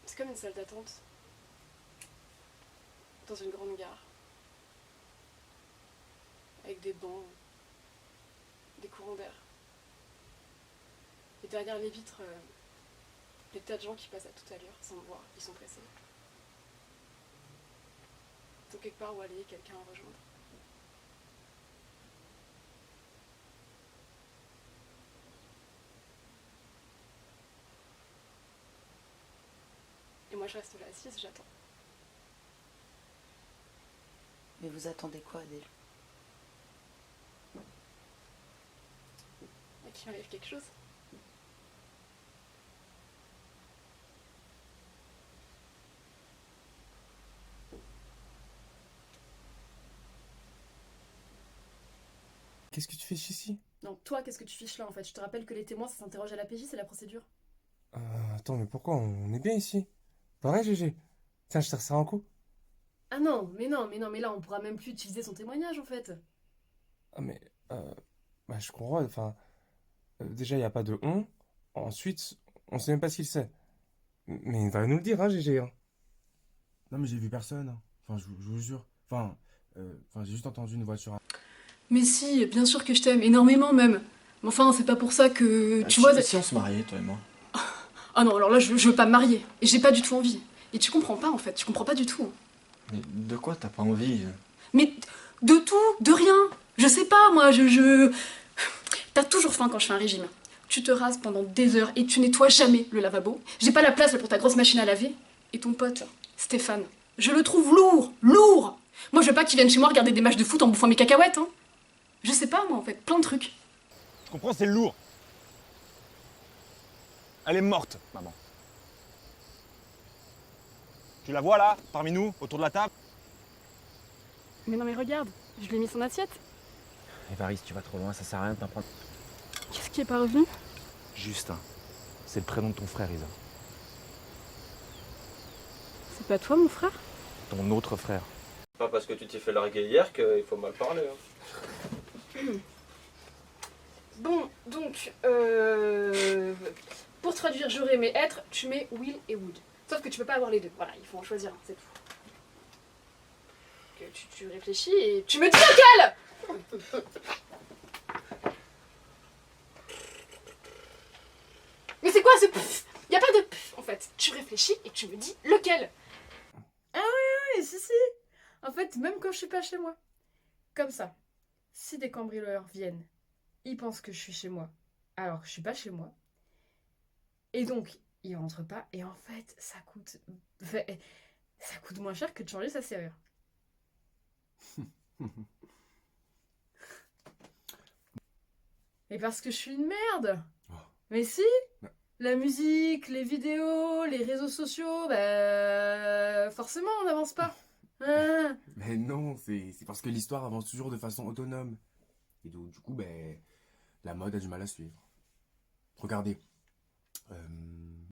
C'est comme une salle d'attente dans une grande gare, avec des bancs, des courants d'air. Et derrière les vitres, les tas de gens qui passent à toute allure sans me voir, ils sont pressés. Ils ont quelque part où aller, quelqu'un à rejoindre. Et moi je reste là assise, j'attends. Mais vous attendez quoi, Adèle? Et qu'il arrive quelque chose. Qu'est-ce que tu fais ici? Non, toi, qu'est-ce que tu fiches là en fait? Je te rappelle que les témoins, ça s'interroge à la PJ, c'est la procédure. Attends, mais pourquoi? On est bien ici. Pas vrai, GG? Tiens, je te resserre un coup. Ah non, mais non, mais non, mais là on pourra même plus utiliser son témoignage en fait. Ah, mais... bah, je crois, enfin... déjà, il n'y a pas de on. Ensuite, on sait même pas ce qu'il sait. Mais il va nous le dire, hein, GG, hein. Non, mais j'ai vu personne. Enfin, je vous jure. Enfin, j'ai juste entendu une voiture. Mais si, bien sûr que je t'aime, énormément même. Mais enfin, c'est pas pour ça que. Tu vois. Si on se mariait, toi et moi. Ah non, alors là, je veux pas me marier. Et j'ai pas du tout envie. Et tu comprends pas en fait, tu comprends pas du tout. Mais de quoi t'as pas envie? Mais de tout, de rien. Je sais pas, moi, T'as toujours faim quand je fais un régime. Tu te rases pendant des heures et tu nettoies jamais le lavabo. J'ai pas la place là, pour ta grosse machine à laver. Et ton pote, Stéphane, je le trouve lourd, lourd. Moi, je veux pas qu'il vienne chez moi regarder des matchs de foot en bouffant mes cacahuètes, hein. Je sais pas, moi, en fait, plein de trucs. Tu comprends, c'est lourd. Elle est morte, maman. Tu la vois là, parmi nous, autour de la table? Mais non, mais regarde, je lui ai mis son assiette. Évariste, tu vas trop loin, ça sert à rien de t'en prendre. Qu'est-ce qui est pas revenu? Justin. C'est le prénom de ton frère, Isa. C'est pas toi, mon frère? Ton autre frère. Pas parce que tu t'es fait larguer hier qu'il faut mal parler. Hein. Bon, donc, pour traduire j'aurais aimé être, tu mets will et would. Sauf que tu peux pas avoir les deux. Voilà, il faut en choisir un, c'est tout. Que tu réfléchis et tu me dis lequel. Mais c'est quoi ce pff? Y a pas de pff en fait. Tu réfléchis et tu me dis lequel. Ah oui, si, si. En fait, même quand je suis pas chez moi. Comme ça. Si des cambrioleurs viennent, ils pensent que je suis chez moi, alors que je suis pas chez moi. Et donc, ils rentrent pas. Et en fait, ça coûte moins cher que de changer sa serrure. Et parce que je suis une merde. Mais si, la musique, les vidéos, les réseaux sociaux, bah forcément on n'avance pas. Ah. Mais non, c'est parce que l'histoire avance toujours de façon autonome. Et du coup, ben, la mode a du mal à suivre. Regardez.